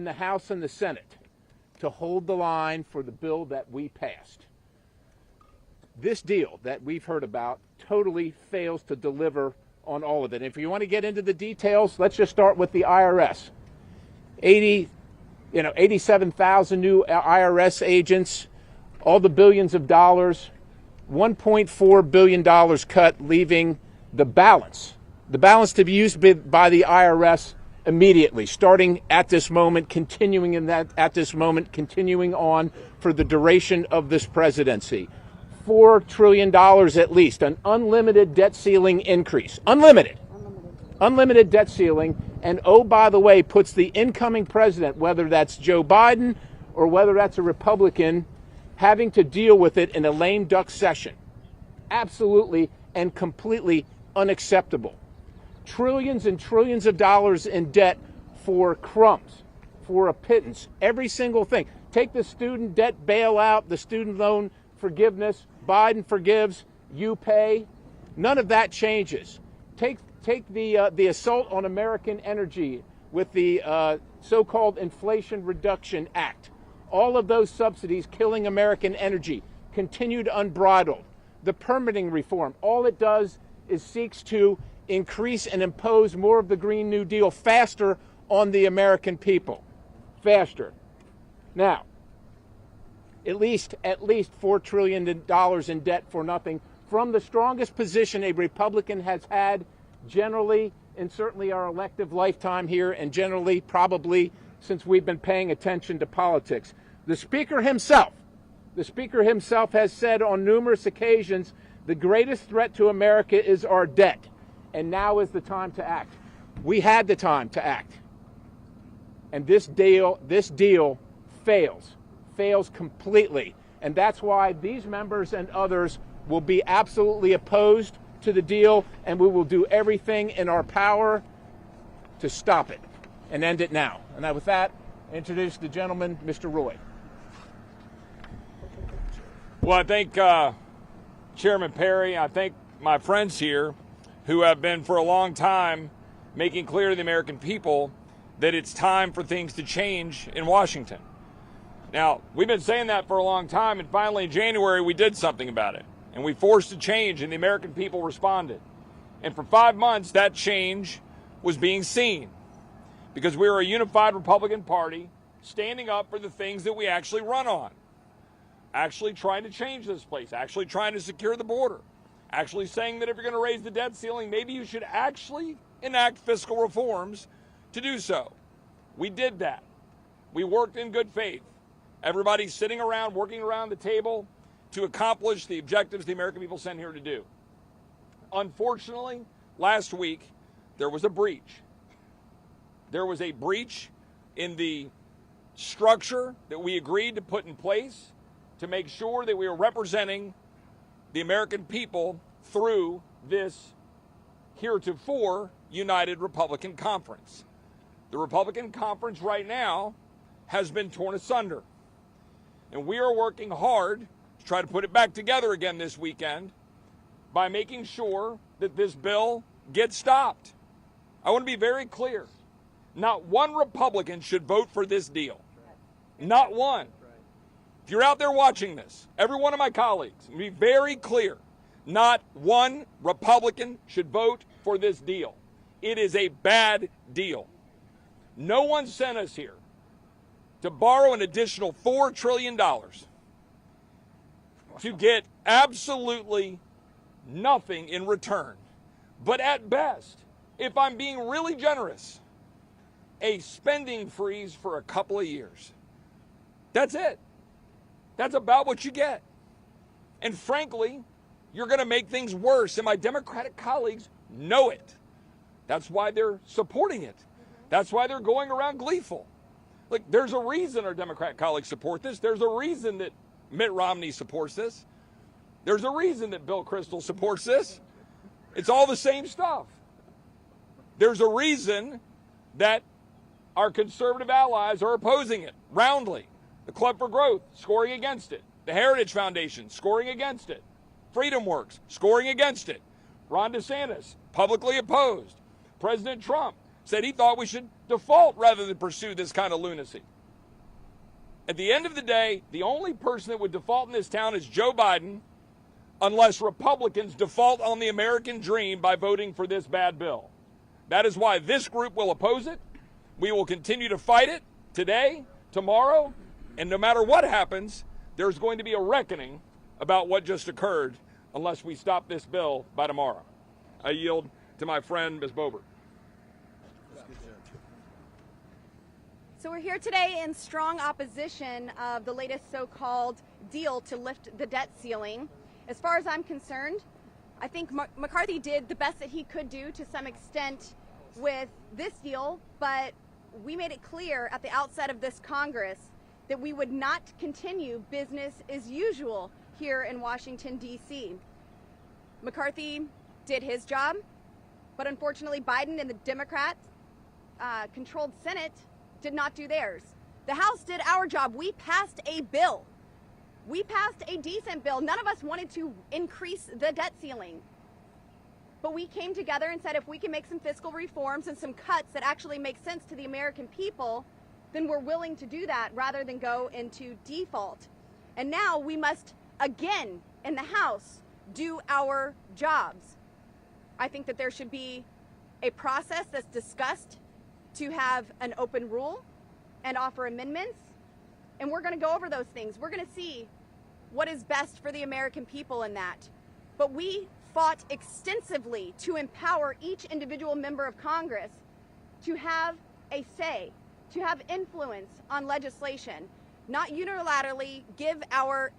the House and the Senate to hold the line for the bill that we passed. This deal that we've heard about totally fails to deliver on all of it. And if you want to get into the details, let's just start with the IRS. 87,000 new IRS agents, all the billions of dollars, $1.4 billion cut, leaving the balance to be used by the IRS immediately, starting at this moment, continuing on for the duration of this presidency. $4 trillion at least, an unlimited debt ceiling increase. Unlimited debt ceiling. And oh, by the way, puts the incoming president, whether that's Joe Biden or whether that's a Republican, having to deal with it in a lame duck session. Absolutely and completely unacceptable. Trillions and trillions of dollars in debt for crumbs, for a pittance, every single thing. Take the student debt bailout, the student loan forgiveness. Biden forgives, you pay. None of that changes. Take the assault on American energy with the so-called Inflation Reduction Act. All of those subsidies killing American energy, continued unbridled. The permitting reform, all it does is seeks to increase and impose more of the Green New Deal faster on the American people. Faster. Now, at least $4 trillion in debt for nothing, from the strongest position a Republican has had generally in certainly our elective lifetime here, and generally probably since we've been paying attention to politics. The Speaker himself has said on numerous occasions, the greatest threat to America is our debt, and now is the time to act. We had the time to act. And this deal fails completely. And that's why these members and others will be absolutely opposed to the deal, and we will do everything in our power to stop it and end it now. And with that, I introduce the gentleman, Mr. Roy. Well, I thank Chairman Perry. I thank my friends here who have been for a long time making clear to the American people that it's time for things to change in Washington. Now, we've been saying that for a long time, and finally in January we did something about it. And we forced a change, and the American people responded. And for 5 months, that change was being seen because we were a unified Republican Party standing up for the things that we actually run on. Actually trying to change this place, actually trying to secure the border, actually saying that if you're going to raise the debt ceiling, maybe you should actually enact fiscal reforms to do so. We did that. We worked in good faith. Everybody's sitting around, working around the table to accomplish the objectives the American people sent here to do. Unfortunately, last week, there was a breach. There was a breach in the structure that we agreed to put in place to make sure that we are representing the American people through this heretofore United Republican Conference. The Republican Conference right now has been torn asunder. And we are working hard to try to put it back together again this weekend by making sure that this bill gets stopped. I want to be very clear. Not one Republican should vote for this deal. Not one. If you're out there watching this, every one of my colleagues, be very clear. Not one Republican should vote for this deal. It is a bad deal. No one sent us here to borrow an additional $4 trillion to get absolutely nothing in return. But at best, if I'm being really generous, a spending freeze for a couple of years. That's it. That's about what you get. And frankly, you're going to make things worse, and my Democratic colleagues know it. That's why they're supporting it. That's why they're going around gleeful. Look, there's a reason our Democrat colleagues support this. There's a reason that Mitt Romney supports this. There's a reason that Bill Kristol supports this. It's all the same stuff. There's a reason that our conservative allies are opposing it roundly. The Club for Growth, scoring against it. The Heritage Foundation, scoring against it. Freedom Works, scoring against it. Ron DeSantis, publicly opposed. President Trump said he thought we should Default rather than pursue this kind of lunacy. At the end of the day, the only person that would default in this town is Joe Biden, unless Republicans default on the American dream by voting for this bad bill. That is why this group will oppose it. We will continue to fight it today, tomorrow, and no matter what happens, there's going to be a reckoning about what just occurred unless we stop this bill by tomorrow. I yield to my friend, Ms. Boebert. So we're here today in strong opposition of the latest so-called deal to lift the debt ceiling. As far as I'm concerned, I think McCarthy did the best that he could do to some extent with this deal, but we made it clear at the outset of this Congress that we would not continue business as usual here in Washington, D.C. McCarthy did his job, but unfortunately Biden and the Democrat-controlled Senate did not do theirs. The House did our job. We passed a bill. We passed a decent bill. None of us wanted to increase the debt ceiling. But we came together and said if we can make some fiscal reforms and some cuts that actually make sense to the American people, then we're willing to do that rather than go into default. And now we must, again, in the House, do our jobs. I think that there should be a process that's discussed to have an open rule and offer amendments. And we're going to go over those things. We're going to see what is best for the American people in that. But we fought extensively to empower each individual member of Congress to have a say, to have influence on legislation, not unilaterally give our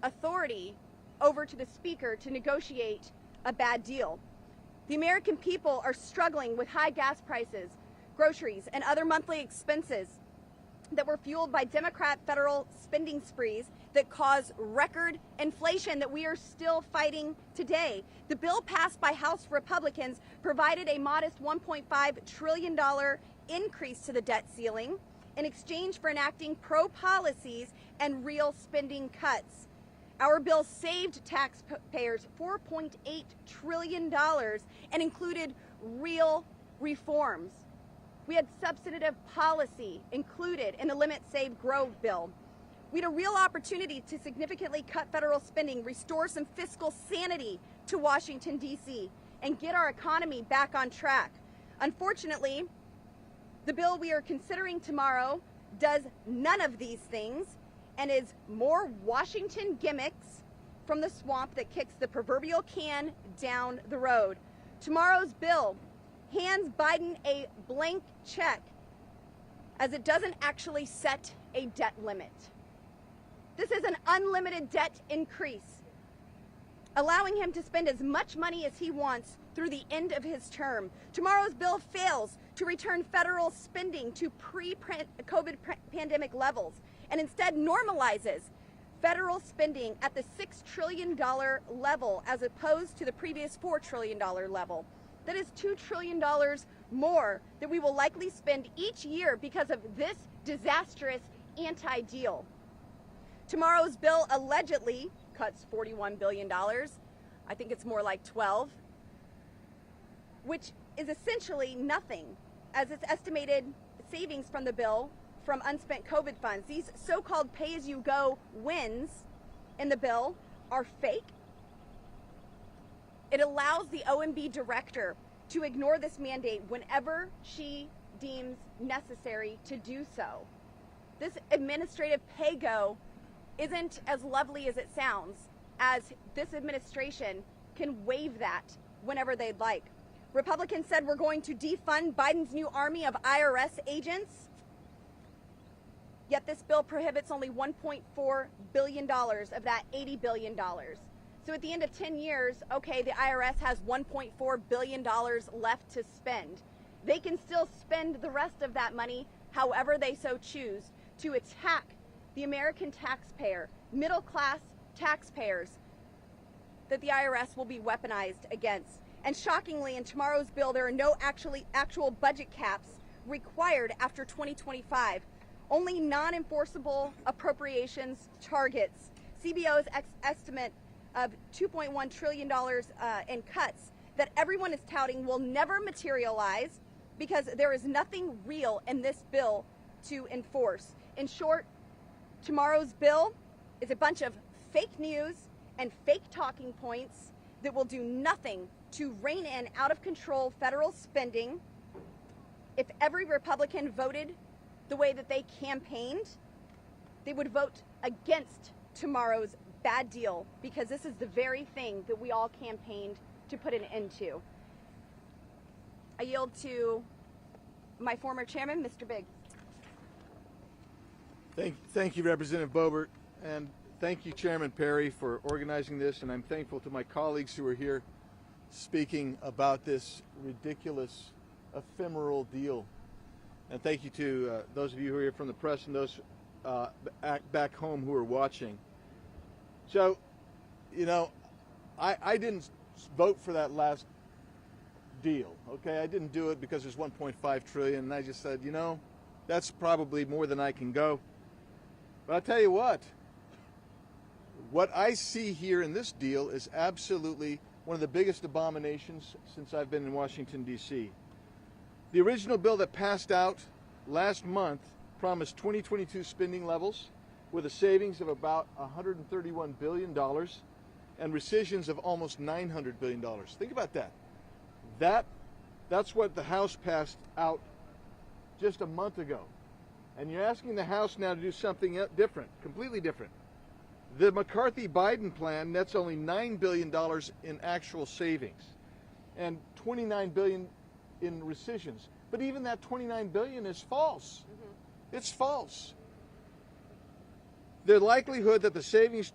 authority over to the Speaker to negotiate a bad deal. The American people are struggling with high gas prices, groceries, and other monthly expenses that were fueled by Democrat federal spending sprees that cause record inflation that we are still fighting today. The bill passed by House Republicans provided a modest $1.5 trillion increase to the debt ceiling in exchange for enacting pro-policies and real spending cuts. Our bill saved taxpayers $4.8 trillion and included real reforms. We had substantive policy included in the Limit, Save, Grow bill. We had a real opportunity to significantly cut federal spending, restore some fiscal sanity to Washington, D.C., and get our economy back on track. Unfortunately, the bill we are considering tomorrow does none of these things and is more Washington gimmicks from the swamp that kicks the proverbial can down the road. Tomorrow's bill hands Biden a blank check as it doesn't actually set a debt limit. This is an unlimited debt increase, allowing him to spend as much money as he wants through the end of his term. Tomorrow's bill fails to return federal spending to pre-COVID pandemic levels and instead normalizes federal spending at the $6 trillion level as opposed to the previous $4 trillion level. That is $2 trillion more that we will likely spend each year because of this disastrous anti-deal. Tomorrow's bill allegedly cuts $41 billion. I think it's more like 12, which is essentially nothing, as its estimated savings from the bill from unspent COVID funds. These so-called pay-as-you-go wins in the bill are fake. It allows the OMB director to ignore this mandate whenever she deems necessary to do so. This administrative pay-go isn't as lovely as it sounds, as this administration can waive that whenever they'd like. Republicans said we're going to defund Biden's new army of IRS agents, yet this bill prohibits only $1.4 billion of that $80 billion. So at the end of 10 years, okay, the IRS has $1.4 billion left to spend. They can still spend the rest of that money however they so choose to attack the American taxpayer, middle-class taxpayers that the IRS will be weaponized against. And shockingly, in tomorrow's bill, there are no actual budget caps required after 2025. Only non-enforceable appropriations targets. CBO's estimate of $2.1 trillion in cuts that everyone is touting will never materialize because there is nothing real in this bill to enforce. In short, tomorrow's bill is a bunch of fake news and fake talking points that will do nothing to rein in out of control federal spending. If every Republican voted the way that they campaigned, they would vote against tomorrow's bad deal, because this is the very thing that we all campaigned to put an end to. I yield to my former chairman, Mr. Biggs. Thank you, Representative Boebert, and thank you, Chairman Perry, for organizing this, and I'm thankful to my colleagues who are here speaking about this ridiculous, ephemeral deal. And thank you to those of you who are here from the press and those back home who are watching. So, you know, I didn't vote for that last deal, okay? I didn't do it because there's 1.5 trillion, and I just said, you know, that's probably more than I can go. But I'll tell you what I see here in this deal is absolutely one of the biggest abominations since I've been in Washington, D.C. The original bill that passed out last month promised 2022 spending levels with a savings of about $131 billion and rescissions of almost $900 billion. Think about that. That's what the House passed out just a month ago. And you're asking the House now to do something different, completely different. The McCarthy-Biden plan nets only $9 billion in actual savings and $29 billion in rescissions. But even that $29 billion is false. It's false. The likelihood that the savings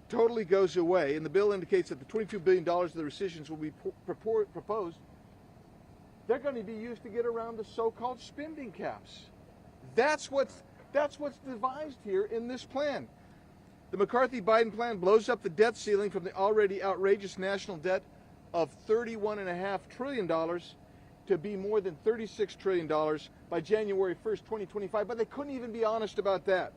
totally goes away, and the bill indicates that the $22 billion of the rescissions will be proposed, they're going to be used to get around the so-called spending caps. That's what's devised here in this plan. The McCarthy-Biden plan blows up the debt ceiling from the already outrageous national debt of $31.5 trillion to be more than $36 trillion by January 1st, 2025. But they couldn't even be honest about that,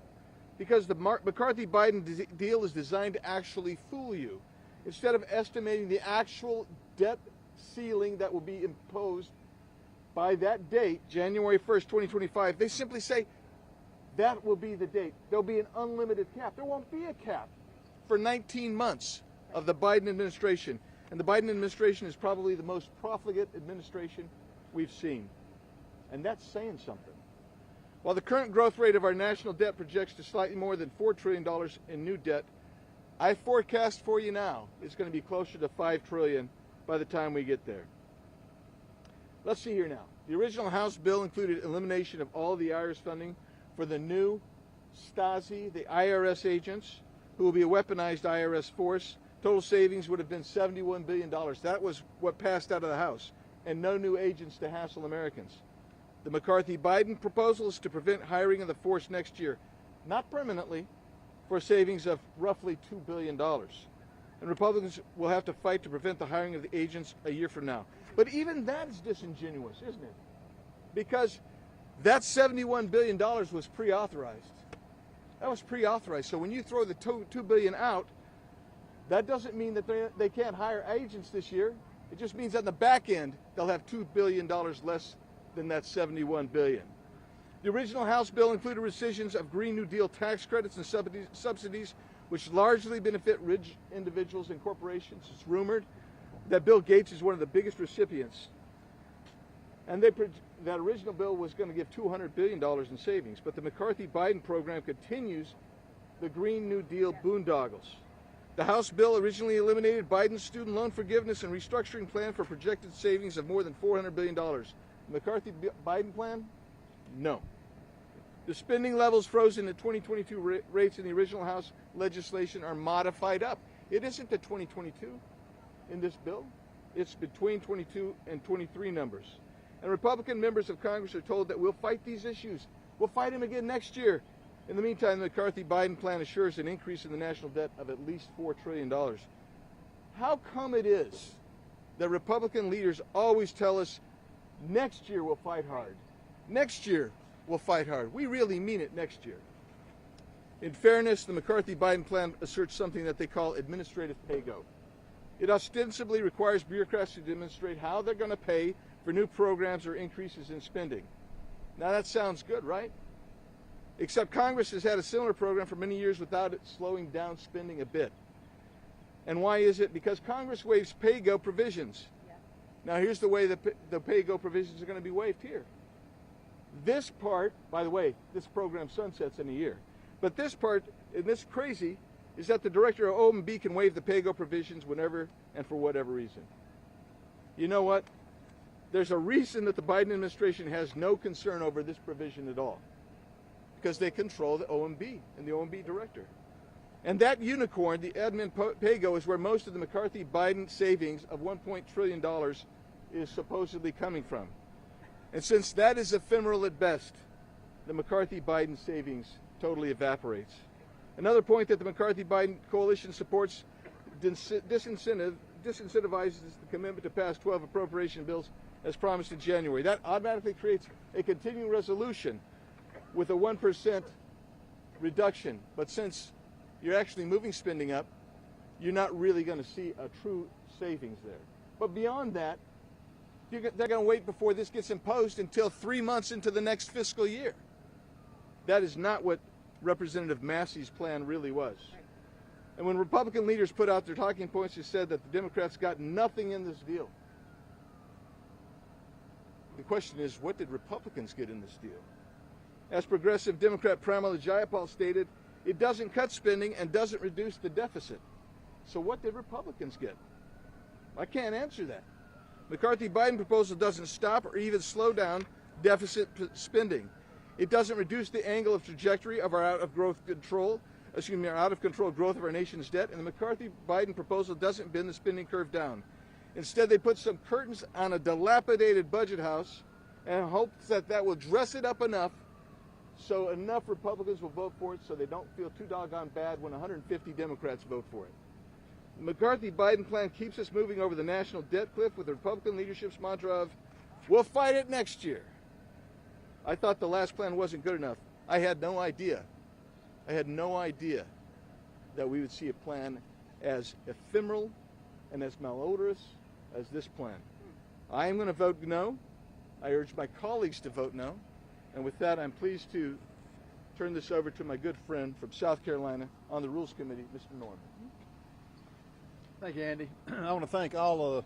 because the McCarthy-Biden deal is designed to actually fool you. Instead of estimating the actual debt ceiling that will be imposed by that date, January 1st, 2025, they simply say that will be the date. There'll be an unlimited cap. There won't be a cap for 19 months of the Biden administration. And the Biden administration is probably the most profligate administration we've seen. And that's saying something. While the current growth rate of our national debt projects to slightly more than $4 trillion in new debt, I forecast for you now it's going to be closer to $5 trillion by the time we get there. Let's see here now. The original House bill included elimination of all the IRS funding for the new Stasi, the IRS agents, who will be a weaponized IRS force. Total savings would have been $71 billion. That was what passed out of the House, and no new agents to hassle Americans. The McCarthy-Biden proposal is to prevent hiring of the force next year, not permanently, for savings of roughly $2 billion. And Republicans will have to fight to prevent the hiring of the agents a year from now. But even that is disingenuous, isn't it? Because that $71 billion was pre-authorized. That was pre-authorized. So when you throw the $2 billion out, that doesn't mean that they can't hire agents this year. It just means that in the back end, they'll have $2 billion less than that $71 billion. The original House bill included rescissions of Green New Deal tax credits and subsidies, which largely benefit rich individuals and corporations. It's rumored that Bill Gates is one of the biggest recipients. And that original bill was going to give $200 billion in savings. But the McCarthy-Biden program continues the Green New Deal boondoggles. The House bill originally eliminated Biden's student loan forgiveness and restructuring plan for projected savings of more than $400 billion. The McCarthy-Biden plan? No. The spending levels frozen at 2022 rates in the original House legislation are modified up. It isn't the 2022 in this bill. It's between 22 and 23 numbers. And Republican members of Congress are told that we'll fight these issues. We'll fight them again next year. In the meantime, the McCarthy-Biden plan assures an increase in the national debt of at least $4 trillion. How come it is that Republican leaders always tell us, next year we'll fight hard? Next year we'll fight hard. We really mean it next year. In fairness, the McCarthy-Biden plan asserts something that they call administrative pay-go. It ostensibly requires bureaucrats to demonstrate how they're going to pay for new programs or increases in spending. Now that sounds good, right? Except Congress has had a similar program for many years without it slowing down spending a bit. And why is it? Because Congress waives pay-go provisions. Yeah. Now here's the way the pay-go provisions are going to be waived here. This part, by the way, this program sunsets in a year. But this part, and this crazy, is that the director of O&B can waive the pay-go provisions whenever and for whatever reason. You know what? There's a reason that the Biden administration has no concern over this provision at all. Because they control the O&B and the O&B director. And that unicorn, the admin pay-go, is where most of the McCarthy-Biden savings of $1 trillion is supposedly coming from. And since that is ephemeral at best, the McCarthy-Biden savings totally evaporates. Another point that the McCarthy-Biden coalition supports disincentivizes the commitment to pass 12 appropriation bills as promised in January. That automatically creates a continuing resolution with a 1% reduction. But since you're actually moving spending up, you're not really going to see a true savings there. But beyond that, they're going to wait before this gets imposed until 3 months into the next fiscal year. That is not what Representative Massey's plan really was. And when Republican leaders put out their talking points, they said that the Democrats got nothing in this deal. The question is, what did Republicans get in this deal? As progressive Democrat Pramila Jayapal stated, it doesn't cut spending and doesn't reduce the deficit. So what did Republicans get? I can't answer that. McCarthy-Biden proposal doesn't stop or even slow down deficit spending. It doesn't reduce the angle of trajectory of our out of control growth of our nation's debt, and the McCarthy-Biden proposal doesn't bend the spending curve down. Instead, they put some curtains on a dilapidated budget house and hope that that will dress it up enough so enough Republicans will vote for it so they don't feel too doggone bad when 150 Democrats vote for it. The McCarthy-Biden plan keeps us moving over the national debt cliff with the Republican leadership's mantra of, we'll fight it next year. I thought the last plan wasn't good enough. I had no idea that we would see a plan as ephemeral and as malodorous as this plan. I am going to vote no. I urge my colleagues to vote no. And with that, I'm pleased to turn this over to my good friend from South Carolina on the Rules Committee, Mr. Norman. Thank you, Andy. I want to thank all of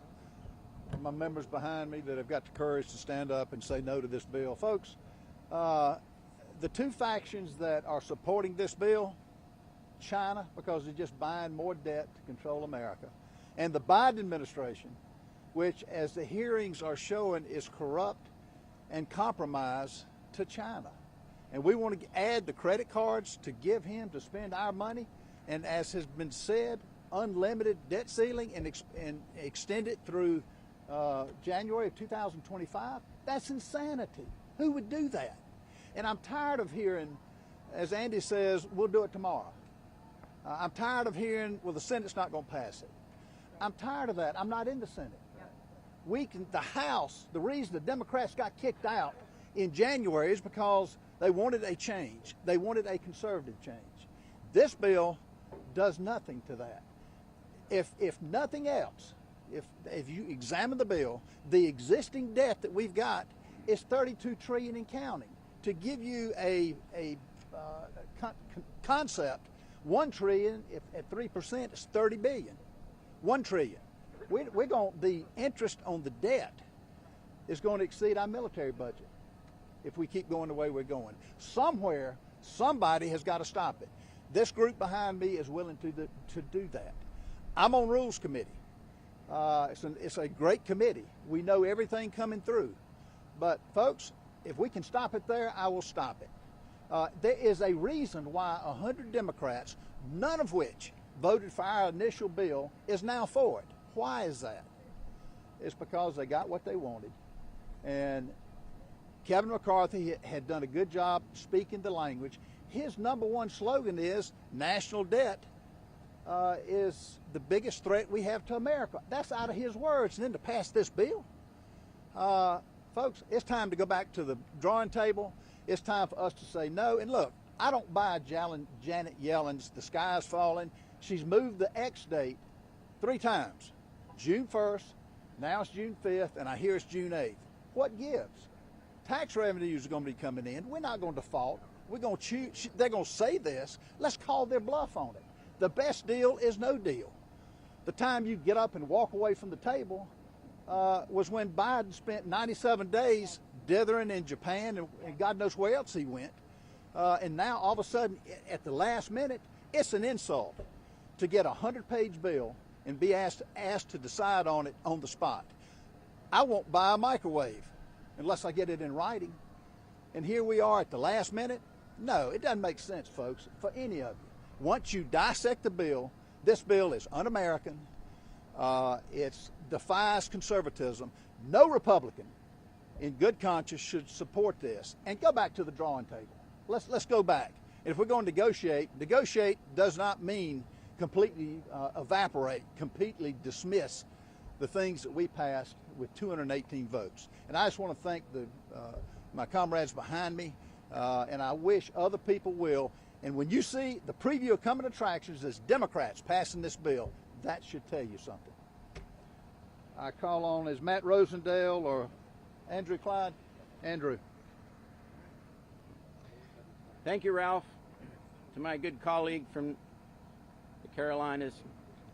my members behind me that have got the courage to stand up and say no to this bill. Folks, the two factions that are supporting this bill, China, because they're just buying more debt to control America, and the Biden administration, which, as the hearings are showing, is corrupt and compromised to China. And we want to add the credit cards to give him to spend our money, and as has been said, unlimited debt ceiling and extend it through January of 2025. That's insanity. Who would do that? And I'm tired of hearing, as Andy says, we'll do it tomorrow. I'm tired of hearing, well, the Senate's not going to pass it. I'm tired of that. I'm not in the Senate. The House, the reason the Democrats got kicked out in January is because they wanted a change. They wanted a conservative change. This bill does nothing to that. If nothing else, if you examine the bill, the existing debt that we've got is $32 trillion and counting. To give you a concept, $1 trillion at 3% is $30 billion. $1 trillion. The interest on the debt is going to exceed our military budget if we keep going the way we're going. Somewhere, somebody has got to stop it. This group behind me is willing to do that. I'm on Rules Committee. It's a great committee. We know everything coming through. But folks, if we can stop it there, I will stop it. There is a reason why 100 Democrats, none of which voted for our initial bill, is now for it. Why is that? It's because they got what they wanted. And Kevin McCarthy had done a good job speaking the language. His number one slogan is national debt is the biggest threat we have to America. That's out of his words. And then to pass this bill, folks, it's time to go back to the drawing table. It's time for us to say no. And look, I don't buy Janet Yellen's "the sky's falling." She's moved the X date 3 times. June 1st, now it's June 5th, and I hear it's June 8th. What gives? Tax revenues are going to be coming in. We're not going to default. We're going to choose. They're going to say this. Let's call their bluff on it. The best deal is no deal. The time you get up and walk away from the table was when Biden spent 97 days dithering in Japan and God knows where else he went. And now all of a sudden, at the last minute, it's an insult to get a 100-page bill and be asked to decide on it on the spot. I won't buy a microwave unless I get it in writing. And here we are at the last minute. No, it doesn't make sense, folks, for any of you. Once you dissect the bill, this bill is un-American. It defies conservatism. No Republican in good conscience should support this. And go back to the drawing table. Let's go back. If we're going to negotiate does not mean completely evaporate, completely dismiss the things that we passed with 218 votes. And I just want to thank my comrades behind me, and I wish other people will. And when you see the preview of coming attractions as Democrats passing this bill, that should tell you something. I call on, is Matt Rosendale or Andrew Clyde? Andrew. Thank you, Ralph. To my good colleague from the Carolinas.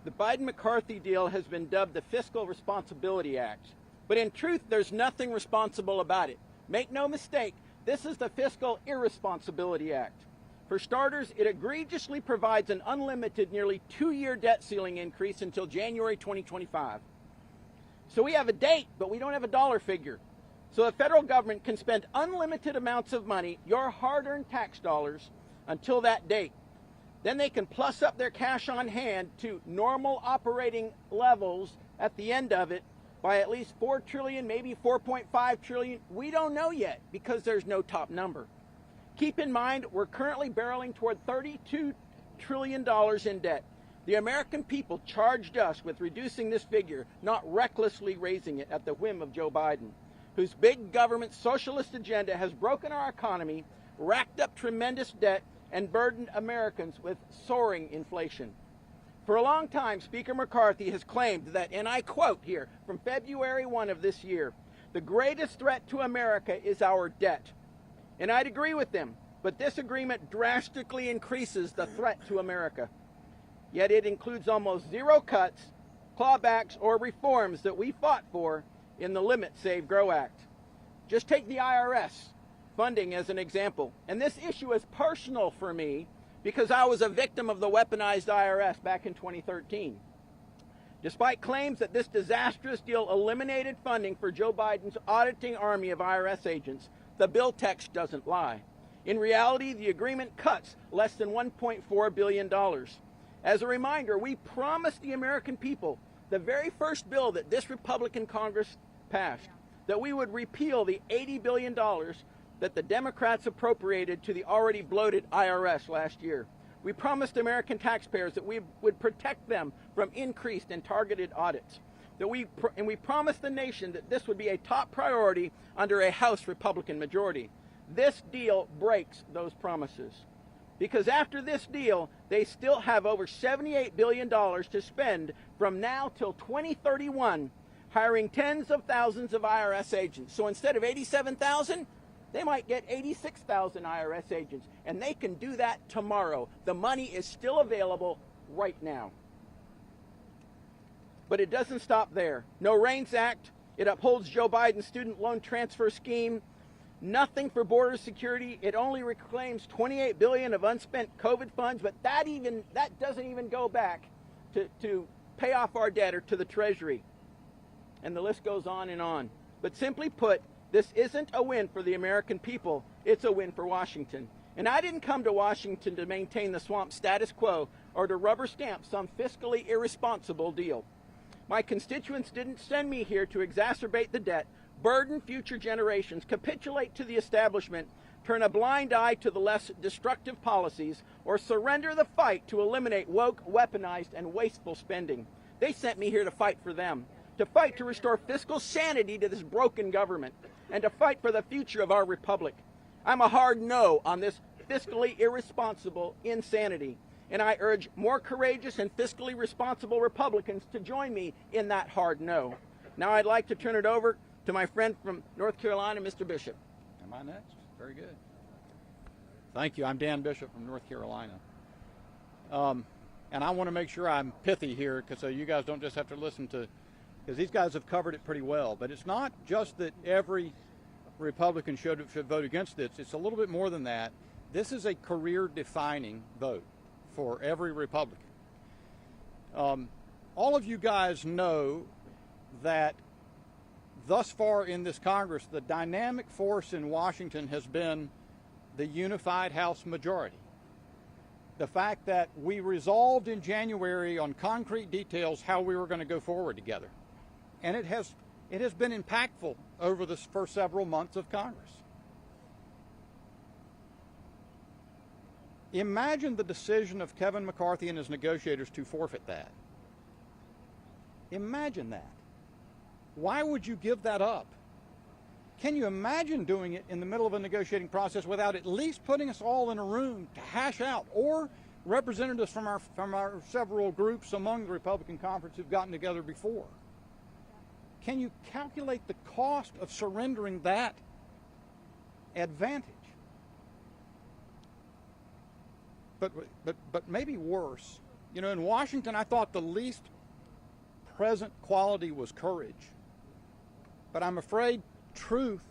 The Biden-McCarthy deal has been dubbed the Fiscal Responsibility Act. But in truth, there's nothing responsible about it. Make no mistake, this is the Fiscal Irresponsibility Act. For starters, it egregiously provides an unlimited, nearly 2-year debt ceiling increase until January 2025. So we have a date, but we don't have a dollar figure. So the federal government can spend unlimited amounts of money, your hard-earned tax dollars, until that date. Then they can plus up their cash on hand to normal operating levels at the end of it by at least $4 trillion, maybe $4.5 trillion. We don't know yet because there's no top number. Keep in mind, we're currently barreling toward $32 trillion in debt. The American people charged us with reducing this figure, not recklessly raising it at the whim of Joe Biden, whose big government socialist agenda has broken our economy, racked up tremendous debt, and burdened Americans with soaring inflation. For a long time, Speaker McCarthy has claimed that, and I quote here from February 1 of this year, the greatest threat to America is our debt. And I'd agree with them, but this agreement drastically increases the threat to America. Yet it includes almost zero cuts, clawbacks, or reforms that we fought for in the Limit, Save, Grow Act. Just take the IRS funding as an example. And this issue is personal for me because I was a victim of the weaponized IRS back in 2013. Despite claims that this disastrous deal eliminated funding for Joe Biden's auditing army of IRS agents, the bill text doesn't lie. In reality, the agreement cuts less than $1.4 billion. As a reminder, we promised the American people, the very first bill that this Republican Congress passed, that we would repeal the $80 billion that the Democrats appropriated to the already bloated IRS last year. We promised American taxpayers that we would protect them from increased and targeted audits. We promised the nation that this would be a top priority under a House Republican majority. This deal breaks those promises. Because after this deal, they still have over $78 billion to spend from now till 2031, hiring tens of thousands of IRS agents. So instead of 87,000, they might get 86,000 IRS agents, and they can do that tomorrow. The money is still available right now. But it doesn't stop there. No Reins Act. It upholds Joe Biden's student loan transfer scheme. Nothing for border security. It only reclaims $28 billion of unspent COVID funds, but that doesn't even go back to pay off our debt or to the Treasury. And the list goes on and on. But simply put, this isn't a win for the American people. It's a win for Washington. And I didn't come to Washington to maintain the swamp status quo or to rubber stamp some fiscally irresponsible deal. My constituents didn't send me here to exacerbate the debt, burden future generations, capitulate to the establishment, turn a blind eye to the less destructive policies, or surrender the fight to eliminate woke, weaponized, and wasteful spending. They sent me here to fight for them, to fight to restore fiscal sanity to this broken government, and to fight for the future of our republic. I'm a hard no on this fiscally irresponsible insanity, and I urge more courageous and fiscally responsible Republicans to join me in that hard no. Now I'd like to turn it over to my friend from North Carolina, Mr. Bishop. Am I next? Very good. Thank you. I'm Dan Bishop from North Carolina. And I want to make sure I'm pithy here, because so you guys don't just have to listen to, because these guys have covered it pretty well. But it's not just that every Republican should vote against this. It's a little bit more than that. This is a career-defining vote for every Republican. All of you guys know that thus far in this Congress, the dynamic force in Washington has been the unified House majority. The fact that we resolved in January on concrete details how we were going to go forward together. And it has been impactful over the first several months of Congress. Imagine the decision of Kevin McCarthy and his negotiators to forfeit that. Imagine that. Why would you give that up? Can you imagine doing it in the middle of a negotiating process without at least putting us all in a room to hash out, or representatives from our several groups among the Republican conference who've gotten together before? Can you calculate the cost of surrendering that advantage? But maybe worse. You know, in Washington, I thought the least present quality was courage. But I'm afraid truth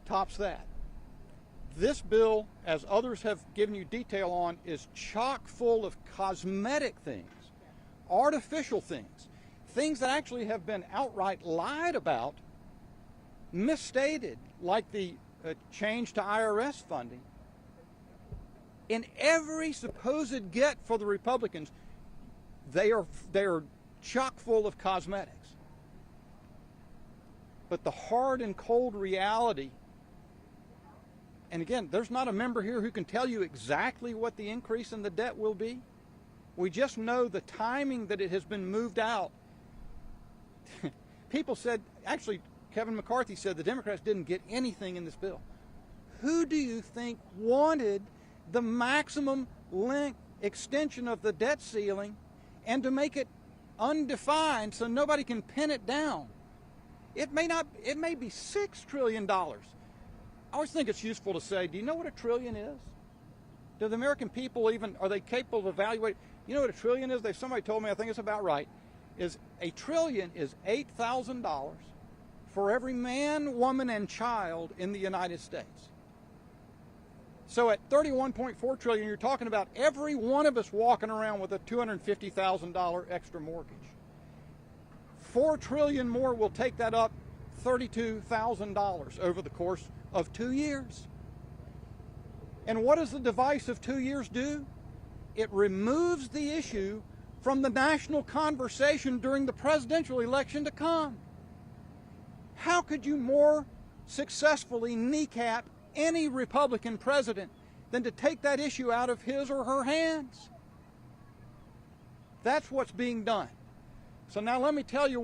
tops that. This bill, as others have given you detail on, is chock full of cosmetic things, artificial things, things that actually have been outright lied about, misstated, like the change to IRS funding. In every supposed get for the Republicans, they are chock full of cosmetics. But the hard and cold reality, and again, there's not a member here who can tell you exactly what the increase in the debt will be. We just know the timing that it has been moved out. People said, actually, Kevin McCarthy said the Democrats didn't get anything in this bill. Who do you think wanted the maximum length extension of the debt ceiling and to make it undefined so nobody can pin it down? It may be $6 trillion. I always think it's useful to say, do you know what a trillion is? Do the American people are they capable of evaluating? You know what a trillion is? Somebody told me, I think it's about right, is a trillion is $8,000 for every man, woman, and child in the United States. So at $31.4 trillion, you're talking about every one of us walking around with a $250,000 extra mortgage. $4 trillion more will take that up $32,000 over the course of 2 years. And what does the device of 2 years do? It removes the issue from the national conversation during the presidential election to come. How could you more successfully kneecap any Republican president than to take that issue out of his or her hands? That's what's being done. So now let me tell you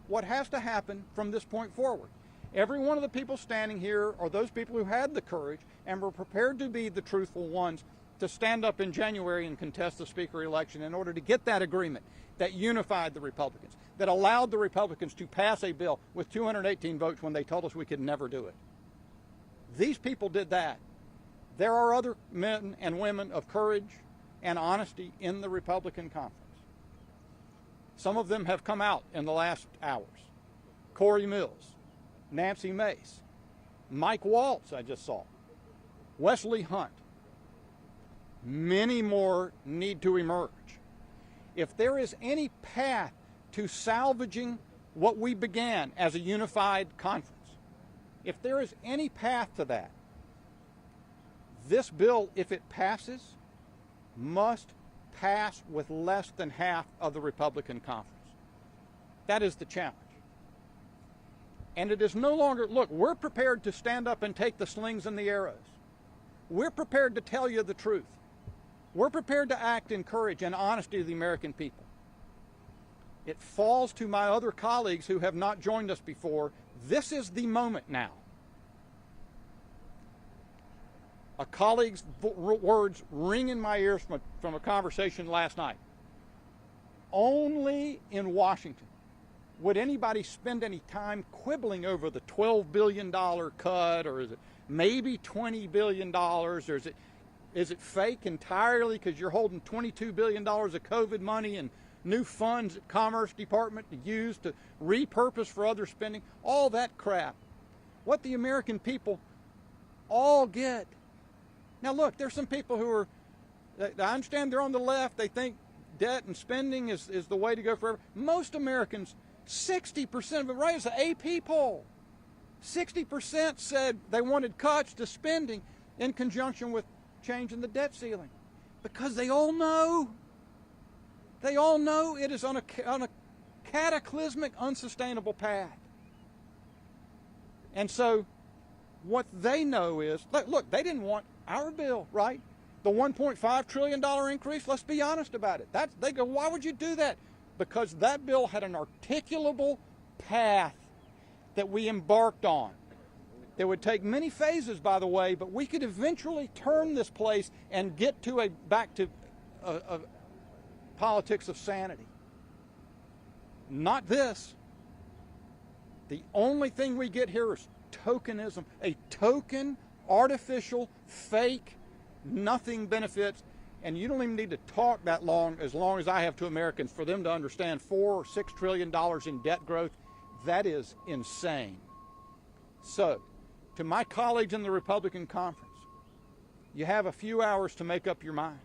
what has to happen from this point forward. Every one of the people standing here are those people who had the courage and were prepared to be the truthful ones to stand up in January and contest the Speaker election in order to get that agreement that unified the Republicans, that allowed the Republicans to pass a bill with 218 votes when they told us we could never do it. These people did that. There are other men and women of courage and honesty in the Republican conference. Some of them have come out in the last hours. Corey Mills, Nancy Mace, Mike Waltz I just saw, Wesley Hunt. Many more need to emerge. If there is any path to salvaging what we began as a unified conference, if there is any path to that, this bill, if it passes, must pass with less than half of the Republican conference. That is the challenge. And it is no longer, look, we're prepared to stand up and take the slings and the arrows. We're prepared to tell you the truth. We're prepared to act in courage and honesty to the American people. It falls to my other colleagues who have not joined us before. This is the moment now. A colleague's words ring in my ears from a conversation last night. Only in Washington would anybody spend any time quibbling over the $12 billion cut, or is it maybe $20 billion, or is it fake entirely because you're holding $22 billion of COVID money and new funds at Commerce Department to use to repurpose for other spending? All that crap. What the American people all get. Now look, there's some people who are, I understand they're on the left, they think debt and spending is the way to go forever. Most Americans, 60% of it, right, it's an AP poll. 60% said they wanted cuts to spending in conjunction with changing the debt ceiling. Because they all know it is on a cataclysmic, unsustainable path. And so what they know is, look, they didn't want our bill, right? The $1.5 trillion increase, let's be honest about it. They go, why would you do that? Because that bill had an articulable path that we embarked on. It would take many phases, by the way, but we could eventually turn this place and get to back to a politics of sanity. Not this. The only thing we get here is tokenism, a token, artificial, fake, nothing benefits, and you don't even need to talk that long as I have to Americans for them to understand $4 or $6 trillion in debt growth. That is insane. So, to my colleagues in the Republican conference, you have a few hours to make up your mind.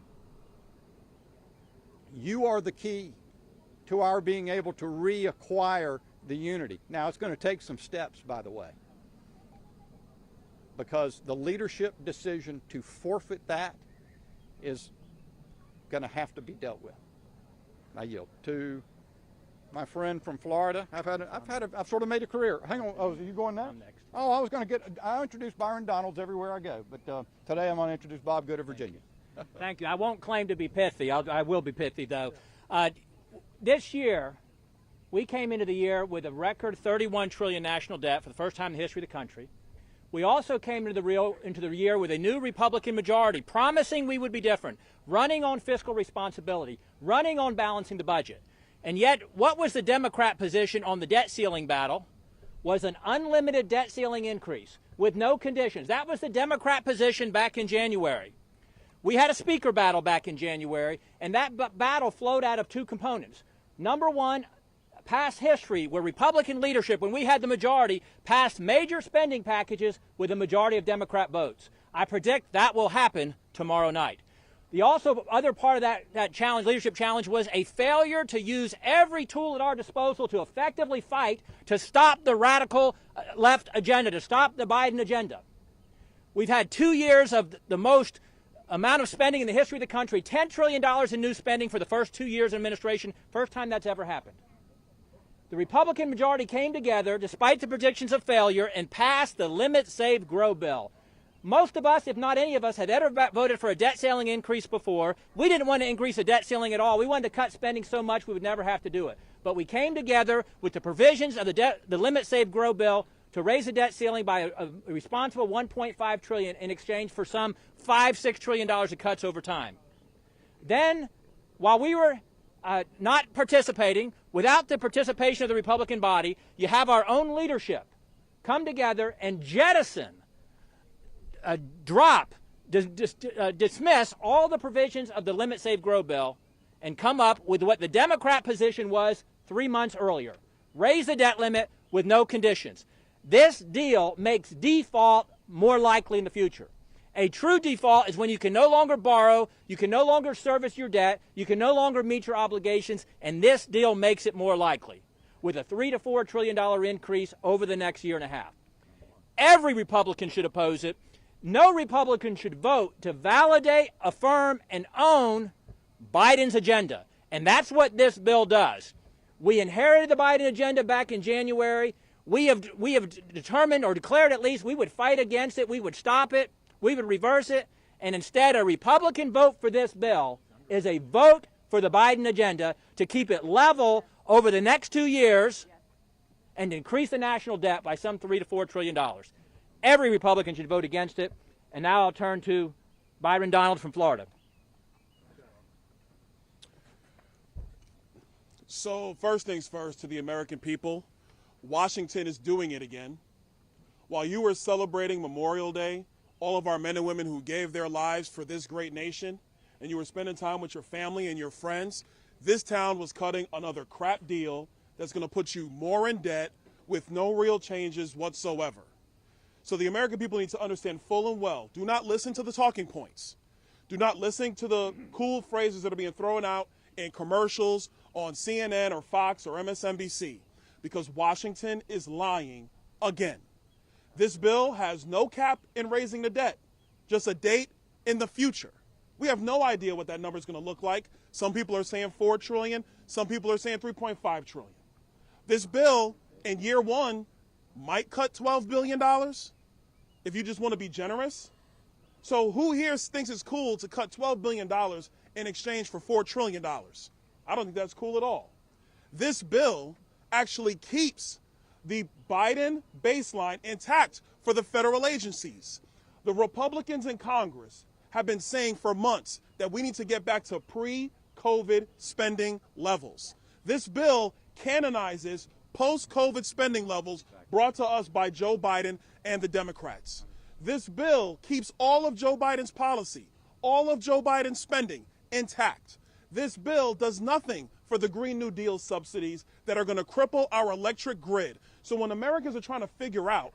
You are the key to our being able to reacquire the unity. Now, it's going to take some steps, by the way, because the leadership decision to forfeit that is going to have to be dealt with. I yield to my friend from Florida. I've sort of made a career. Hang on. Oh, are you going now? I'm next. Oh, I introduce Byron Donalds everywhere I go, but today I'm going to introduce Bob Good of Virginia. Thank you. I won't claim to be pithy. I will be pithy, though. This year, we came into the year with a record $31 trillion national debt for the first time in the history of the country. We also came into the year with a new Republican majority, promising we would be different, running on fiscal responsibility, running on balancing the budget. And yet, what was the Democrat position on the debt ceiling battle? Was an unlimited debt ceiling increase with no conditions. That was the Democrat position back in January. We had a speaker battle back in January, and that battle flowed out of two components. Number one, past history where Republican leadership, when we had the majority, passed major spending packages with a majority of Democrat votes. I predict that will happen tomorrow night. The other part of that challenge, leadership challenge, was a failure to use every tool at our disposal to effectively fight to stop the radical left agenda, to stop the Biden agenda. We've had 2 years of the most amount of spending in the history of the country, $10 trillion in new spending for the first 2 years of administration, first time that's ever happened. The Republican majority came together, despite the predictions of failure, and passed the Limit, Save, Grow bill. Most of us, if not any of us, had ever voted for a debt ceiling increase before. We didn't want to increase the debt ceiling at all. We wanted to cut spending so much we would never have to do it. But we came together with the provisions of the Limit, Save, Grow bill to raise the debt ceiling by a responsible $1.5 trillion in exchange for some $5-6 trillion of cuts over time. Then, while we were not participating, without the participation of the Republican body, you have our own leadership come together and jettison, dismiss all the provisions of the Limit, Save, Grow bill and come up with what the Democrat position was 3 months earlier. Raise the debt limit with no conditions. This deal makes default more likely in the future. A true default is when you can no longer borrow, you can no longer service your debt, you can no longer meet your obligations, and this deal makes it more likely with a $3 to $4 trillion increase over the next year and a half. Every Republican should oppose it. No Republican should vote to validate, affirm, and own Biden's agenda. And that's what this bill does. We inherited the Biden agenda back in January. We have determined, or declared at least, we would fight against it, we would stop it, we would reverse it, and instead a Republican vote for this bill is a vote for the Biden agenda to keep it level over the next 2 years and increase the national debt by some $3 to $4 trillion. Every Republican should vote against it. And now I'll turn to Byron Donalds from Florida. So first things first, to the American people, Washington is doing it again. While you were celebrating Memorial Day, all of our men and women who gave their lives for this great nation, and you were spending time with your family and your friends, this town was cutting another crap deal that's going to put you more in debt with no real changes whatsoever. So the American people need to understand full and well, do not listen to the talking points. Do not listen to the cool phrases that are being thrown out in commercials on CNN or Fox or MSNBC, because Washington is lying again. This bill has no cap in raising the debt, just a date in the future. We have no idea what that number is going to look like. Some people are saying $4 trillion. Some people are saying $3.5 trillion. This bill in year one might cut $12 billion if you just want to be generous. So who here thinks it's cool to cut $12 billion in exchange for $4 trillion? I don't think that's cool at all. This bill actually keeps the Biden baseline intact for the federal agencies. The Republicans in Congress have been saying for months that we need to get back to pre-COVID spending levels. This bill canonizes post-COVID spending levels brought to us by Joe Biden and the Democrats. This bill keeps all of Joe Biden's policy, all of Joe Biden's spending intact. This bill does nothing for the Green New Deal subsidies that are going to cripple our electric grid. So when Americans are trying to figure out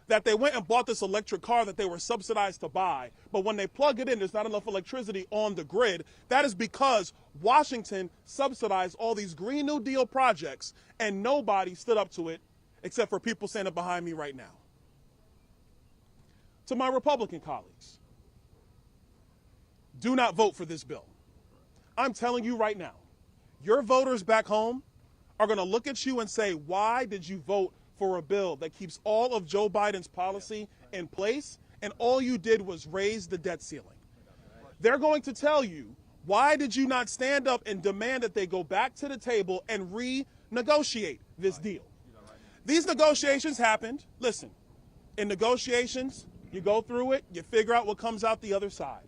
that they went and bought this electric car that they were subsidized to buy, but when they plug it in, there's not enough electricity on the grid, that is because Washington subsidized all these Green New Deal projects and nobody stood up to it except for people standing behind me right now. To my Republican colleagues, do not vote for this bill. I'm telling you right now, your voters back home are going to look at you and say, why did you vote for a bill that keeps all of Joe Biden's policy in place and all you did was raise the debt ceiling? They're going to tell you, why did you not stand up and demand that they go back to the table and renegotiate this deal? These negotiations happened. Listen, in negotiations, you go through it, you figure out what comes out the other side.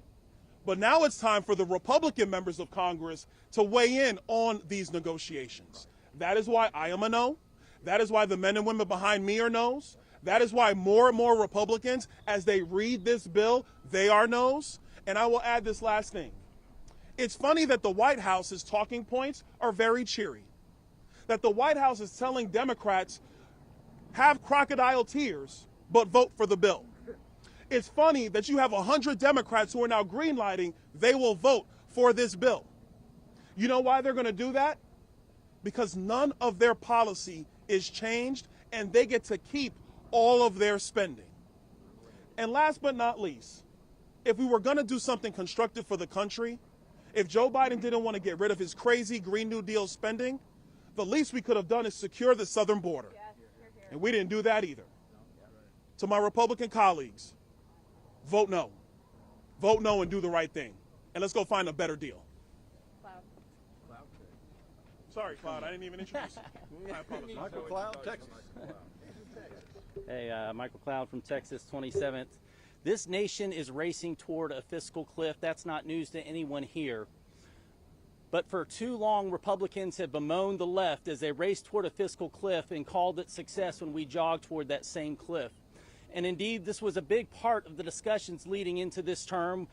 But now it's time for the Republican members of Congress to weigh in on these negotiations. That is why I am a no. That is why the men and women behind me are no's. That is why more and more Republicans, as they read this bill, they are no's. And I will add this last thing. It's funny that the White House's talking points are very cheery. That the White House is telling Democrats, have crocodile tears, but vote for the bill. It's funny that you have 100 Democrats who are now greenlighting they will vote for this bill. You know why they're going to do that? Because none of their policy is changed and they get to keep all of their spending. And last but not least, if we were going to do something constructive for the country, if Joe Biden didn't want to get rid of his crazy Green New Deal spending, the least we could have done is secure the southern border. And we didn't do that either. To my Republican colleagues, vote no. Vote no and do the right thing. And let's go find a better deal. Sorry, Cloud, I didn't even introduce you. I apologize. Michael Cloud, Texas. Hey, Michael Cloud from Texas, 27th. This nation is racing toward a fiscal cliff. That's not news to anyone here. But for too long, Republicans have bemoaned the left as they race toward a fiscal cliff and called it success when we jog toward that same cliff. And indeed, this was a big part of the discussions leading into this term.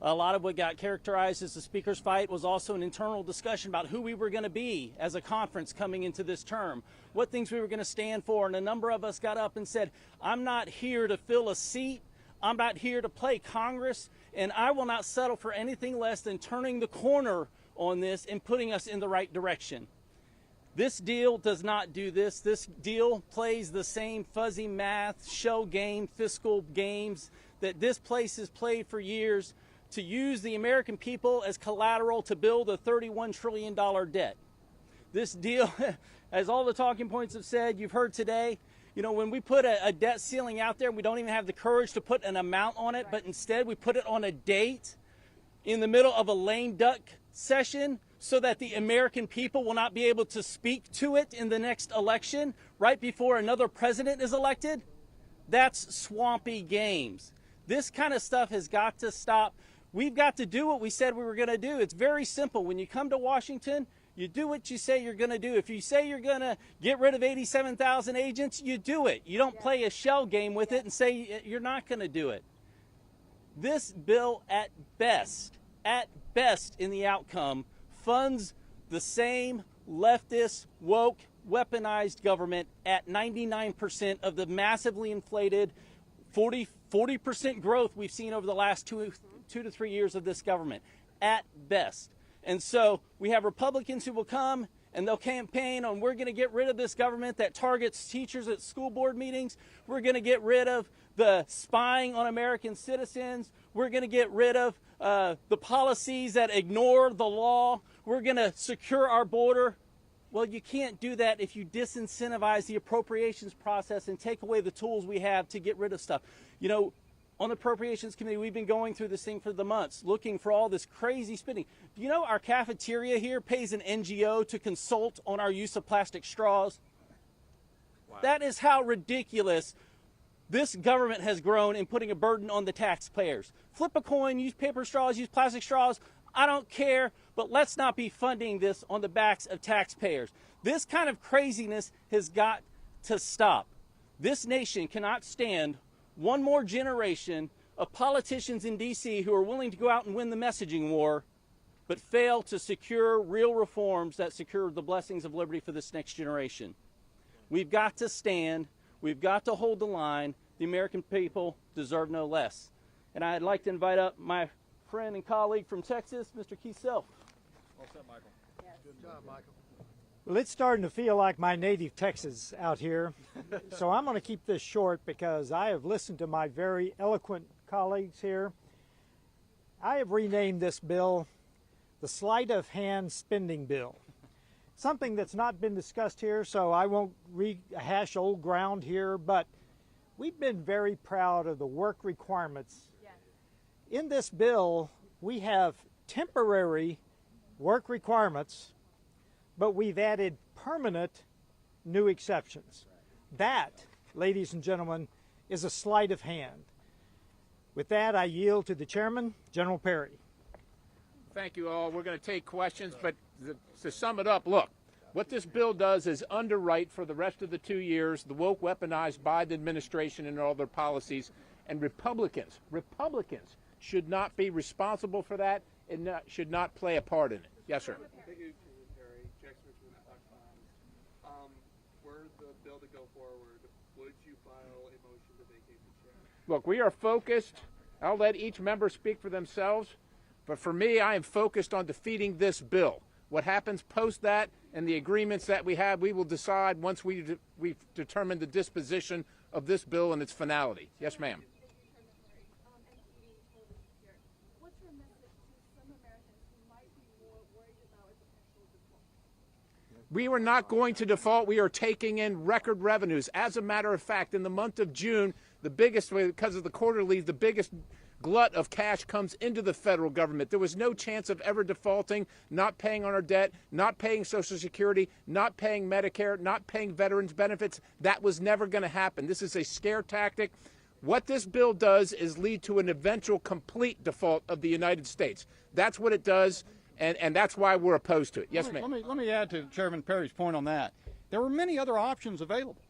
A lot of what got characterized as the speaker's fight was also an internal discussion about who we were going to be as a conference coming into this term, what things we were going to stand for. And a number of us got up and said, I'm not here to fill a seat. I'm not here to play Congress. And I will not settle for anything less than turning the corner on this and putting us in the right direction. This deal does not do this. This deal plays the same fuzzy math, show game, fiscal games that this place has played for years to use the American people as collateral to build a $31 trillion debt. This deal, as all the talking points have said, you've heard today, you know, when we put a debt ceiling out there, we don't even have the courage to put an amount on it, but instead we put it on a date in the middle of a lame duck session so that the American people will not be able to speak to it in the next election right before another president is elected. That's swampy games. This kind of stuff has got to stop. We've got to do what we said we were going to do. It's very simple. When you come to Washington, You do what you say you're going to do. If you say you're going to get rid of 87,000 agents, you do it. You don't play a shell game with it and say you're not going to do it. This bill, at best in the outcome, funds the same leftist, woke, weaponized government at 99% of the massively inflated 40% growth we've seen over the last two to 3 years of this government, at best. And so we have Republicans who will come and they'll campaign on, we're going to get rid of this government that targets teachers at school board meetings. We're going to get rid of the spying on American citizens. We're going to get rid of the policies that ignore the law. We're going to secure our border. Well, you can't do that if you disincentivize the appropriations process and take away the tools we have to get rid of stuff. You know, on the Appropriations Committee, we've been going through this thing for the months, looking for all this crazy spending. Do you know our cafeteria here pays an NGO to consult on our use of plastic straws? Wow. That is how ridiculous this government has grown in putting a burden on the taxpayers. Flip a coin, use paper straws, use plastic straws. I don't care, but let's not be funding this on the backs of taxpayers. This kind of craziness has got to stop. This nation cannot stand one more generation of politicians in D.C. who are willing to go out and win the messaging war, but fail to secure real reforms that secure the blessings of liberty for this next generation. We've got to stand. We've got to hold the line. The American people deserve no less. And I'd like to invite up my friend and colleague from Texas, Mr. Keith Self. What's up, Michael? Yes. Good job, Michael. Well, it's starting to feel like my native Texas out here. So I'm going to keep this short because I have listened to my very eloquent colleagues here. I have renamed this bill the Sleight of Hand Spending Bill. Something that's not been discussed here, so I won't rehash old ground here, but we've been very proud of the work requirements. Yes. In this bill, we have temporary work requirements, but we've added permanent new exceptions. That, ladies and gentlemen, is a sleight of hand. With that, I yield to the chairman, General Perry. Thank you all. We're going to take questions, but to sum it up, look, what this bill does is underwrite for the rest of the 2 years the woke, weaponized Biden administration and all their policies, and Republicans should not be responsible for that and should not play a part in it. Yes, sir. Were the bill to go forward, would you file a motion to vacate the chair? Look, we are focused. I'll let each member speak for themselves. But for me, I am focused on defeating this bill. What happens post that and the agreements that we have, we will decide once we've determined the disposition of this bill and its finality. Yes, ma'am. We are not going to default. We are taking in record revenues. As a matter of fact, in the month of June, the biggest, because of the quarterly, the biggest glut of cash comes into the federal government. There was no chance of ever defaulting, not paying on our debt, not paying Social Security, not paying Medicare, not paying veterans benefits. That was never going to happen. This is a scare tactic. What this bill does is lead to an eventual complete default of the United States. That's what it does. And that's why we're opposed to it. Yes, ma'am. Let me add to Chairman Perry's point on that. There were many other options available.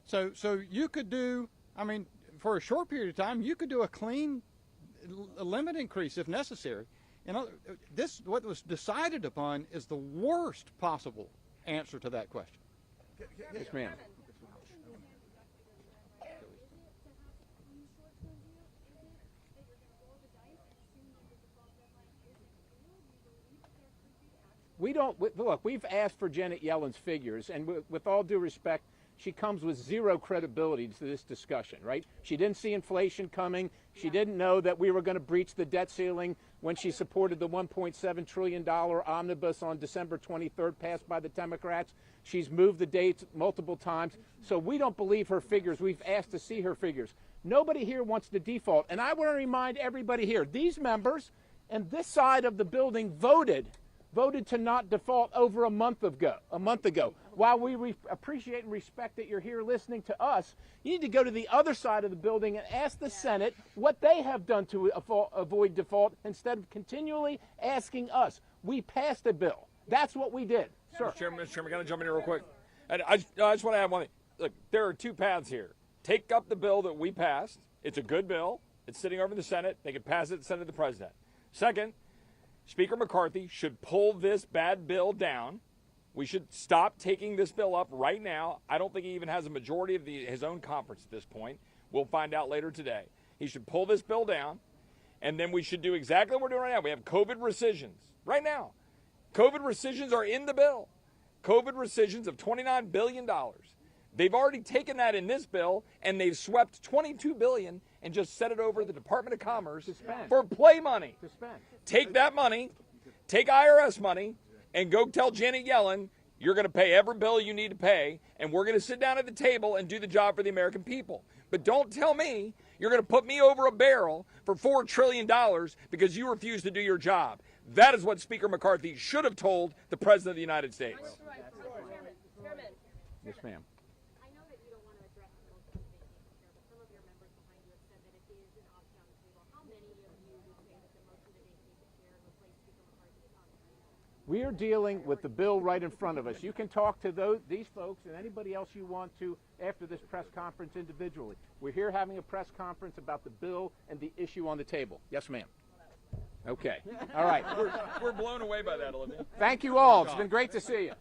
So you could do, I mean, for a short period of time, you could do a clean limit increase if necessary. What was decided upon is the worst possible answer to that question. Yes, ma'am. We don't, look, we've asked for Janet Yellen's figures, and with all due respect, she comes with zero credibility to this discussion, right? She didn't see inflation coming. She didn't know that we were going to breach the debt ceiling when she supported the $1.7 trillion omnibus on December 23rd, passed by the Democrats. She's moved the dates multiple times. So we don't believe her figures. We've asked to see her figures. Nobody here wants to default. And I want to remind everybody here, these members and this side of the building voted to not default over a month ago. While we appreciate and respect that you're here listening to us, you need to go to the other side of the building and ask the Senate what they have done to avoid default instead of continually asking us. We passed a bill, That's what we did, sir. Mr. Chairman, can I jump in here real quick? And I just want to add one thing. Look, there are two paths here. Take up the bill that we passed. It's a good bill. It's sitting over in the Senate. They can pass it and send it to the president. Second, Speaker McCarthy should pull this bad bill down. We should stop taking this bill up right now. I don't think he even has a majority of his own conference at this point. We'll find out later today. He should pull this bill down, and then we should do exactly what we're doing right now. We have COVID rescissions right now. COVID rescissions are in the bill. COVID rescissions of $29 billion. They've already taken that in this bill, and they've swept $22 billion and just set it over to the Department of Commerce for play money. Take that money, take IRS money, and go tell Janet Yellen, you're going to pay every bill you need to pay, and we're going to sit down at the table and do the job for the American people. But don't tell me you're going to put me over a barrel for $4 trillion because you refuse to do your job. That is what Speaker McCarthy should have told the President of the United States. Yes, ma'am. I know that you don't want to address the motion to vacate the chair, but some of your members behind you have said that if it is an option on the table, how many of you would say that the motion to vacate the chair and replace Speaker McCarthy is on the table? We are dealing with the bill right in front of us. You can talk to these folks and anybody else you want to after this press conference individually. We're here having a press conference about the bill and the issue on the table. Yes, ma'am. Okay. All right. We're blown away by that, Olivia. Thank you all. It's been great to see you.